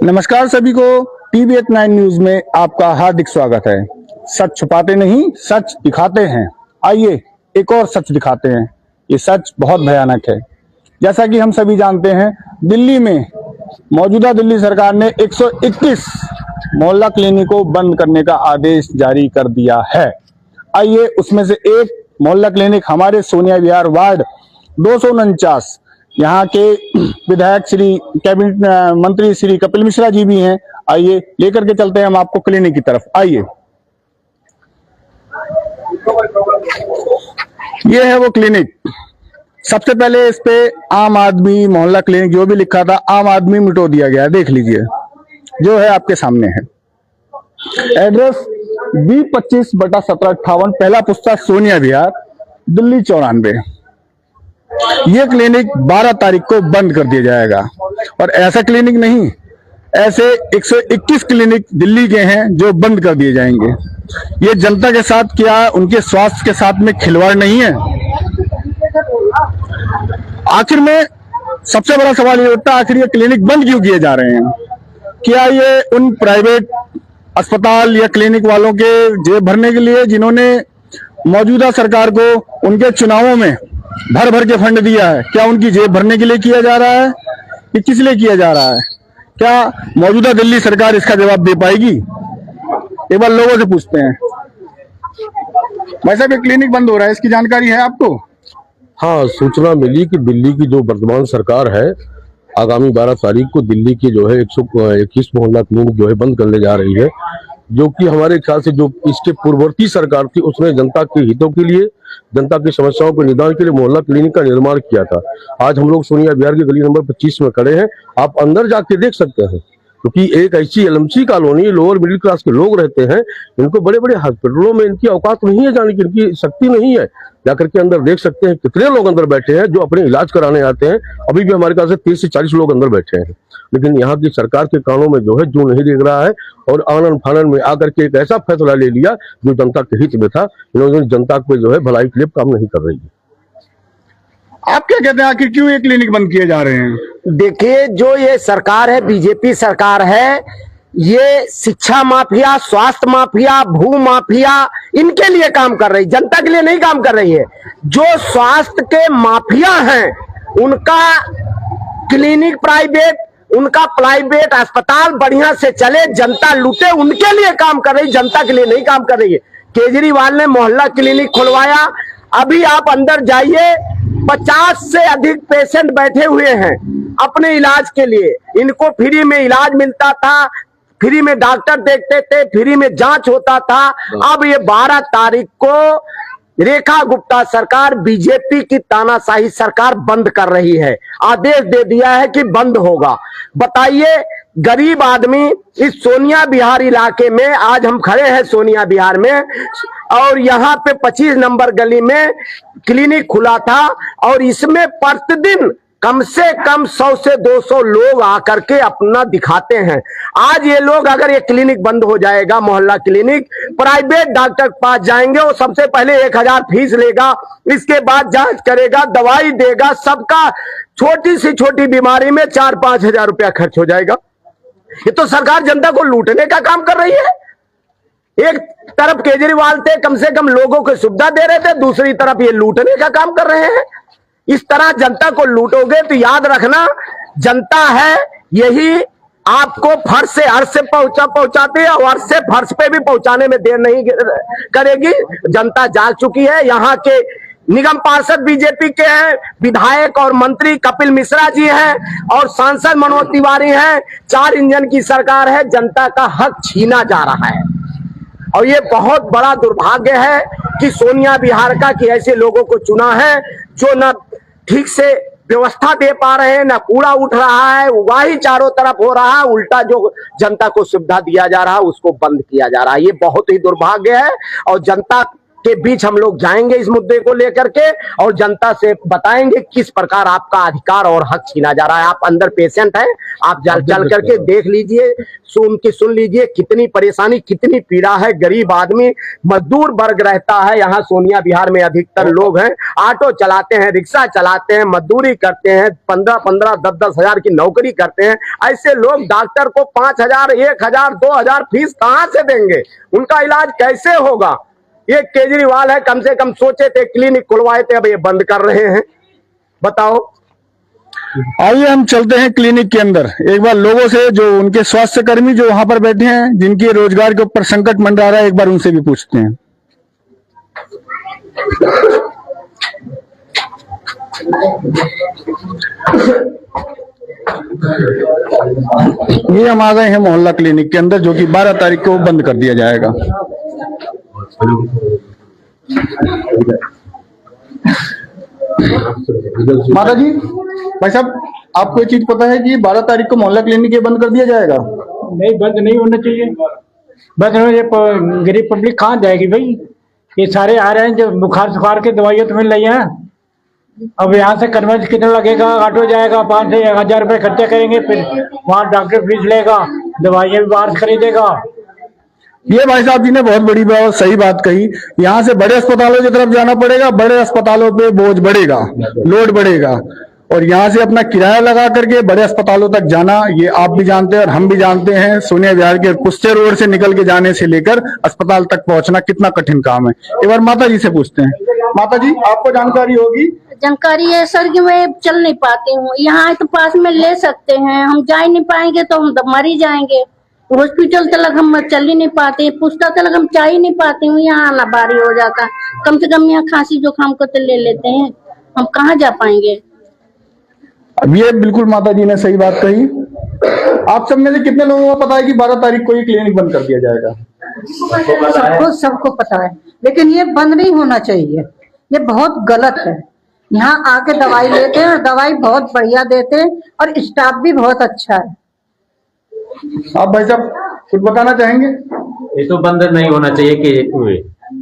नमस्कार सभी को TVH9 न्यूज में आपका हार्दिक स्वागत है। सच छुपाते नहीं, सच दिखाते हैं। आइए एक और सच दिखाते हैं। ये सच बहुत भयानक है। जैसा कि हम सभी जानते हैं, दिल्ली में मौजूदा दिल्ली सरकार ने 121 मोहल्ला क्लिनिक को बंद करने का आदेश जारी कर दिया है। आइए उसमें से एक मोहल्ला क्लिनिक हमारे सोनिया विहार वार्ड 249 यहाँ के विधायक श्री कैबिनेट मंत्री श्री कपिल मिश्रा जी भी हैं। आइए लेकर के चलते हैं हम आपको क्लिनिक की तरफ। आइए, ये है वो क्लिनिक। सबसे पहले इस पे आम आदमी मोहल्ला क्लिनिक जो भी लिखा था, आम आदमी मिटो दिया गया है। देख लीजिए, जो है आपके सामने है। एड्रेस B25/1758 पहला पुस्ता सोनिया विहार, दिल्ली 94। ये क्लिनिक 12 तारीख को बंद कर दिया जाएगा। और ऐसा क्लिनिक नहीं, ऐसे 121 क्लिनिक दिल्ली के हैं जो बंद कर दिए जाएंगे। ये जनता के साथ क्या उनके स्वास्थ्य के साथ में खिलवाड़ नहीं है? आखिर में सबसे बड़ा सवाल ये उठता है, आखिर ये क्लिनिक बंद क्यों किए जा रहे हैं? क्या ये उन प्राइवेट अस्पताल या क्लिनिक वालों के जेब भरने के लिए जिन्होंने मौजूदा सरकार को उनके चुनावों में भर भर के फंड दिया है, क्या उनकी जेब भरने के लिए किया जा रहा है कि किस लिए किया जा रहा है? क्या मौजूदा दिल्ली सरकार इसका जवाब दे पाएगी? एक बार लोगों से पूछते हैं। भाई साहब, ये क्लिनिक बंद हो रहा है, इसकी जानकारी है आपको? हाँ, सूचना मिली कि दिल्ली की जो वर्तमान सरकार है आगामी 12 तारीख को दिल्ली के जो है 121 मोहल्ला क्लिनिक जो है बंद करने जा रही है, जो कि हमारे ख्याल से जो इसके पूर्ववर्ती सरकार थी उसने जनता के हितों के लिए, जनता की समस्याओं के निदान के लिए मोहल्ला क्लिनिक का निर्माण किया था। आज हम लोग सोनिया विहार की गली नंबर 25 में खड़े हैं। आप अंदर जाके देख सकते हैं, क्योंकि एक ऐसी LMC colony, lower middle class के लोग रहते हैं, इनको बड़े बड़े हॉस्पिटलों में इनकी औकात नहीं है जाने की, इनकी शक्ति नहीं है। जाकर के अंदर देख सकते हैं कितने लोग अंदर बैठे हैं जो अपने इलाज कराने आते हैं। अभी भी हमारे ख्याल से 30 से 40 लोग अंदर बैठे हैं, लेकिन यहाँ की सरकार के कानों में जो है जो नहीं देख रहा है और आनन फानन में आकर के एक ऐसा फैसला ले लिया जो जनता के हित में था। इन्होंने जनता को जो है भलाई के लिए काम नहीं कर रही है। आप क्या कहते हैं, आखिर क्यों ये क्लिनिक बंद किए जा रहे हैं? देखिए, जो ये सरकार है, बीजेपी सरकार है, ये शिक्षा माफिया, स्वास्थ्य माफिया, भू माफिया, इनके लिए काम कर रही, जनता के लिए नहीं काम कर रही है। जो स्वास्थ्य के माफिया हैं उनका क्लिनिक प्राइवेट, उनका प्राइवेट अस्पताल बढ़िया से चले, जनता लूटे, उनके लिए काम कर रही, जनता के लिए नहीं काम कर रही है। केजरीवाल ने मोहल्ला क्लिनिक खुलवाया। अभी आप अंदर जाइए, 50 से अधिक पेशेंट बैठे हुए हैं अपने इलाज के लिए। इनको फ्री में इलाज मिलता था, फ्री में डॉक्टर देखते थे, फ्री में जांच होता था। अब ये 12 तारीख को रेखा गुप्ता सरकार, बीजेपी की तानाशाही सरकार बंद कर रही है। आदेश दे दिया है कि बंद होगा। बताइए, गरीब आदमी इस सोनिया विहार इलाके में, आज हम खड़े हैं सोनिया विहार में, और यहाँ पे 25 नंबर गली में क्लिनिक खुला था और इसमें प्रतिदिन कम से कम 100 से 200 लोग आकर के अपना दिखाते हैं। आज ये लोग, अगर ये क्लिनिक बंद हो जाएगा, मोहल्ला क्लिनिक, प्राइवेट डॉक्टर के पास जाएंगे, वो सबसे पहले 1000 फीस लेगा, इसके बाद जांच करेगा, दवाई देगा, सबका छोटी से छोटी बीमारी में 4-5 हजार रुपया खर्च हो जाएगा। ये तो सरकार जनता को लूटने का काम कर रही है। एक तरफ केजरीवाल थे, कम से कम लोगों को सुविधा दे रहे थे, दूसरी तरफ ये लूटने का काम कर रहे हैं। इस तरह जनता को लूटोगे तो याद रखना, जनता है यही आपको फर्श से अर्श से पहुंचाती है और अर्श से फर्श पे भी पहुंचाने में देर नहीं करेगी। जनता जाग चुकी है। यहाँ के निगम पार्षद बीजेपी के हैं, विधायक और मंत्री कपिल मिश्रा जी हैं और सांसद मनोज तिवारी हैं। 4 इंजन की सरकार है, जनता का हक छीना जा रहा है। और ये बहुत बड़ा दुर्भाग्य है कि सोनिया विहार का कि ऐसे लोगों को चुना है जो न ठीक से व्यवस्था दे पा रहे हैं, न कूड़ा उठ रहा है, वही चारों तरफ हो रहा है। उल्टा जो जनता को सुविधा दिया जा रहा है उसको बंद किया जा रहा है। ये बहुत ही दुर्भाग्य है और जनता के बीच हम लोग जाएंगे इस मुद्दे को लेकर के और जनता से बताएंगे किस प्रकार आपका अधिकार और हक छीना जा रहा है। आप अंदर पेशेंट हैं, आप चल करके देख लीजिए, सुन लीजिए कितनी परेशानी, कितनी पीड़ा है। गरीब आदमी, मजदूर वर्ग रहता है यहाँ सोनिया विहार में, अधिकतर लोग हैं, ऑटो चलाते हैं, रिक्शा चलाते हैं, मजदूरी करते हैं, 15-15, 10-10 हजार की नौकरी करते हैं। ऐसे लोग डॉक्टर को 5,000, 1,000, 2,000 फीस कहां से देंगे? उनका इलाज कैसे होगा? ये केजरीवाल है, कम से कम सोचे थे, क्लिनिक खुलवाए थे, अब ये बंद कर रहे हैं। बताओ। आइए हम चलते हैं क्लिनिक के अंदर, एक बार लोगों से, जो उनके स्वास्थ्य कर्मी जो वहां पर बैठे हैं, जिनके रोजगार के ऊपर संकट मंडरा रहा है, एक बार उनसे भी पूछते हैं। ये हम आ गए हैं मोहल्ला क्लिनिक के अंदर, जो कि 12 तारीख को बंद कर दिया जाएगा। माता जी, भाई साहब, आपको ये चीज पता है कि 12 तारीख को मोहल्ला क्लिनिक ये बंद कर दिया जाएगा? नहीं, बंद नहीं होना चाहिए। बंद होने ये गरीब पब्लिक कहाँ जाएगी भाई? ये सारे आ रहे हैं जो बुखार सुखार के दवाइयाँ तो मिल रही हैं। अब यहाँ से कन्वेंस कितना लगेगा? ऑटो जाएगा, 5 से 1,000 रुपये खर्चा करेंगे, फिर वहाँ डॉक्टर फीस लेगा, दवाइयाँ भी बाहर खरीदेगा। ये भाई साहब जी ने बहुत बड़ी बात, सही बात कही। यहाँ से बड़े अस्पतालों की तरफ जाना पड़ेगा, बड़े अस्पतालों पे बोझ बढ़ेगा, लोड बढ़ेगा, और यहाँ से अपना किराया लगा करके बड़े अस्पतालों तक जाना, ये आप भी जानते हैं और हम भी जानते हैं, सोनिया विहार के कुश्ते रोड से निकल के जाने से लेकर अस्पताल तक पहुंचना कितना कठिन काम है। एक बार माता जी से पूछते हैं। माता जी, आपको जानकारी होगी? जानकारी है सर कि मैं चल नहीं पाती हूँ। यहाँ तो पास में ले सकते हैं, हम जा ही नहीं पाएंगे तो हम मर ही जाएंगे। हॉस्पिटल तक हम चल ही नहीं पाते, पुस्ता तक हम जा ही नहीं पाती हूँ। यहाँ आना भारी हो जाता, कम से कम यहाँ खांसी जुकाम को तो ले लेते हैं, हम कहाँ जा पाएंगे? अब ये बिल्कुल माता जी ने सही बात कही। आप सब में से कितने लोगों को पता है कि 12 तारीख को ये क्लिनिक बंद कर दिया जाएगा? सबको पता है, लेकिन ये बंद नहीं होना चाहिए, ये बहुत गलत है। यहाँ आके दवाई लेते हैं और दवाई बहुत बढ़िया देते हैं और स्टाफ भी बहुत अच्छा है। आप भाई साहब कुछ बताना चाहेंगे? ये तो बंद नहीं होना चाहिए कि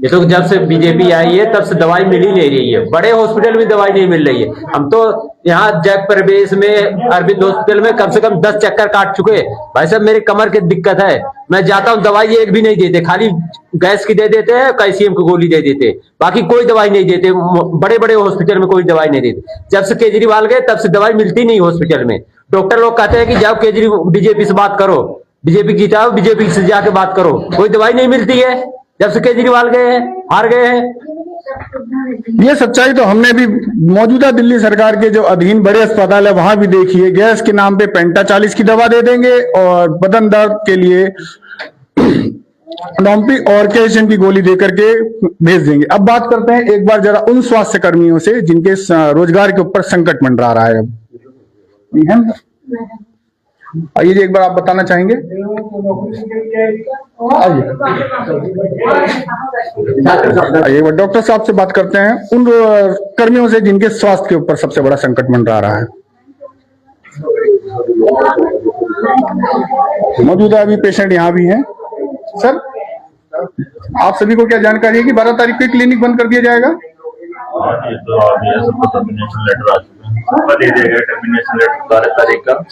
ये तो जब से बीजेपी आई है तब से दवाई मिल ही नहीं रही है। बड़े हॉस्पिटल में दवाई नहीं मिल रही है। हम तो यहाँ जैक प्रवेश में, अरविंद हॉस्पिटल में कम से कम 10 चक्कर काट चुके। भाई साहब, मेरे कमर की दिक्कत है, मैं जाता हूँ, दवाई एक भी नहीं देते, खाली गैस की दे देते हैं, कैल्शियम की गोली दे देते, बाकी कोई दवाई नहीं देते। बड़े बड़े हॉस्पिटल में कोई दवाई नहीं देते। जब से केजरीवाल गए तब से दवाई मिलती नहीं हॉस्पिटल में। डॉक्टर लोग कहते हैं कि जाओ केजरीवाल, बीजेपी से बात करो, बीजेपी की जाओ, बीजेपी से जाके बात करो, कोई दवाई नहीं मिलती है। जब से केजरीवाल गए हैं, हार गए हैं। ये सच्चाई तो हमने भी मौजूदा दिल्ली सरकार के जो अधीन बड़े अस्पताल है वहां भी देखी है। गैस के नाम पे पेंटा 40 की दवा दे देंगे और बदन दर्द के लिए डोम्पी और कैल्शियम की गोली देकर के भेज देंगे। अब बात करते हैं एक बार जरा उन स्वास्थ्य कर्मियों से जिनके रोजगार के ऊपर संकट मंडरा रहा है। आइए जी, एक बार आप बताना चाहेंगे? आइए एक बार डॉक्टर साहब से बात करते हैं, उन कर्मियों से जिनके स्वास्थ्य के ऊपर सबसे बड़ा संकट मंडरा रहा है। मौजूदा अभी पेशेंट यहाँ भी हैं। सर, आप सभी को क्या जानकारी है कि 12 तारीख को क्लिनिक बंद कर दिया जाएगा? तो अभी सबको टर्मिनेशन लेटर आ चुका है, दे दिया गया टर्मिनेशन लेटर 12 तारीख का।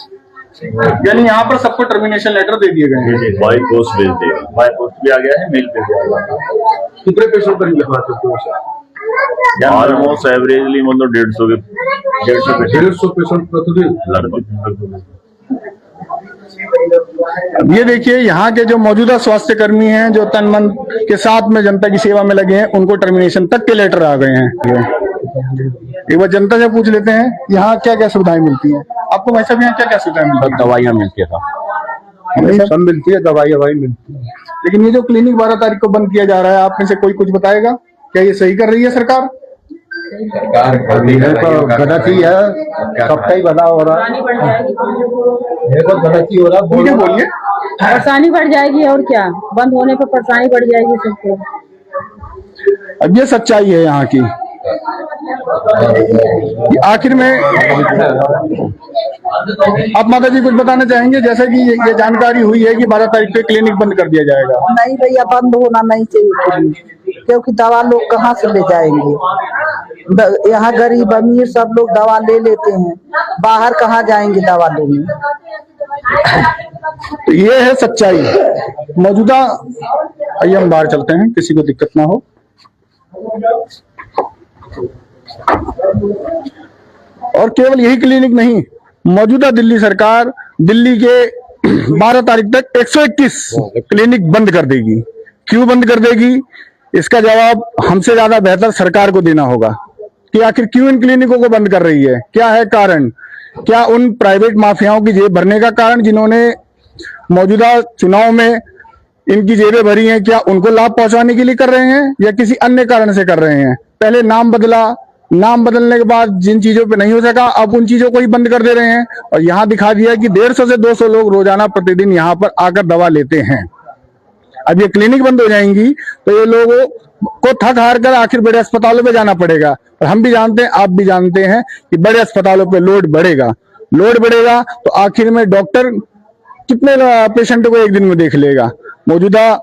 यानी यहाँ पर सबको टर्मिनेशन लेटर दे दिए गए हैं? बाई पोस्ट भेज दिया, बाई पोस्ट भी आ गया है, मेल पे भी आ गया। कितने पेशेंट करेंगे हमारे पास? ऑलमोस्ट एवरेजली मतलब 150 पेशेंट प्रतिदिन। ये देखिए, यहाँ के जो मौजूदा स्वास्थ्य कर्मी हैं, जो तन मन के साथ में जनता की सेवा में लगे हैं, उनको टर्मिनेशन तक के लेटर आ गए हैं। एक बार जनता से पूछ लेते हैं, यहाँ क्या क्या सुविधाएं मिलती हैं? आपको भाई साहब यहाँ क्या क्या सुविधाएं मिलती हैं? दवाइयाँ मिलती है, सब मिलती है, दवाइयाँ मिलती है। लेकिन ये जो क्लिनिक 12 तारीख को बंद किया जा रहा है, आप में से कोई कुछ बताएगा? क्या ये सही कर रही है सरकार? गलत ही है, सबका ही भला हो रहा है, गलत ही हो रहा है। बोलिए। परेशानी बढ़ जाएगी और क्या, बंद होने पर परेशानी बढ़ जाएगी सबको। अब ये सच्चाई है यहाँ की। आखिर में आप माता जी कुछ बताना चाहेंगे? जैसे कि ये जानकारी हुई है कि 12 तारीख को क्लिनिक बंद कर दिया जाएगा। नहीं भैया, बंद होना नहीं चाहिए। क्योंकि दवा लोग कहाँ से ले जाएंगे। यहाँ गरीब अमीर सब लोग दवा ले लेते हैं, बाहर कहाँ जाएंगे दवा लेने। तो ये है सच्चाई मौजूदा। आइए हम बाहर चलते हैं, किसी को दिक्कत ना हो। और केवल यही क्लिनिक नहीं, मौजूदा दिल्ली सरकार दिल्ली के 12 तारीख तक 121 क्लिनिक बंद कर देगी। क्यों बंद कर देगी, इसका जवाब हमसे ज्यादा बेहतर सरकार को देना होगा कि आखिर क्यों इन क्लिनिकों को बंद कर रही है, क्या है कारण। क्या उन प्राइवेट माफियाओं की जेब भरने का कारण, जिन्होंने मौजूदा चुनाव में इनकी जेबें भरी हैं, क्या उनको लाभ पहुंचाने के लिए कर रहे हैं या किसी अन्य कारण से कर रहे हैं। पहले नाम बदला, नाम बदलने के बाद जिन चीजों पे नहीं हो सका, अब उन चीजों को ही बंद कर दे रहे हैं। और यहाँ दिखा दिया कि 150 से 200 लोग रोजाना प्रतिदिन यहाँ पर आकर दवा लेते हैं। अब ये क्लिनिक बंद हो जाएंगी तो ये लोगों को थक हार कर आखिर बड़े अस्पतालों पे जाना पड़ेगा। और हम भी जानते हैं, आप भी जानते हैं कि बड़े अस्पतालों पे लोड बढ़ेगा तो आखिर में डॉक्टर कितने पेशेंट को एक दिन में देख लेगा। मौजूदा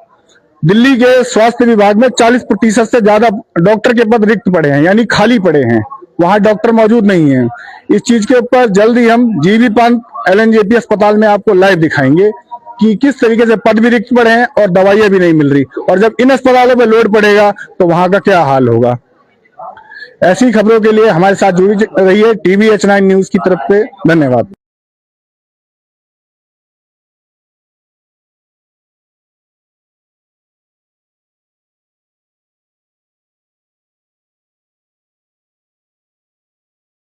दिल्ली के स्वास्थ्य विभाग में 40% से ज्यादा डॉक्टर के पद रिक्त पड़े हैं, यानी खाली पड़े हैं, वहां डॉक्टर मौजूद नहीं है। इस चीज के ऊपर जल्द ही हम जीबी पंत LNJP अस्पताल में आपको लाइव दिखाएंगे कि किस तरीके से पद भी रिक्त पड़े हैं और दवाइयां भी नहीं मिल रही। और जब इन अस्पतालों पे लोड पड़ेगा तो वहां का क्या हाल होगा। ऐसी खबरों के लिए हमारे साथ जुड़ी रहिए TVH9 न्यूज की तरफ से। धन्यवाद।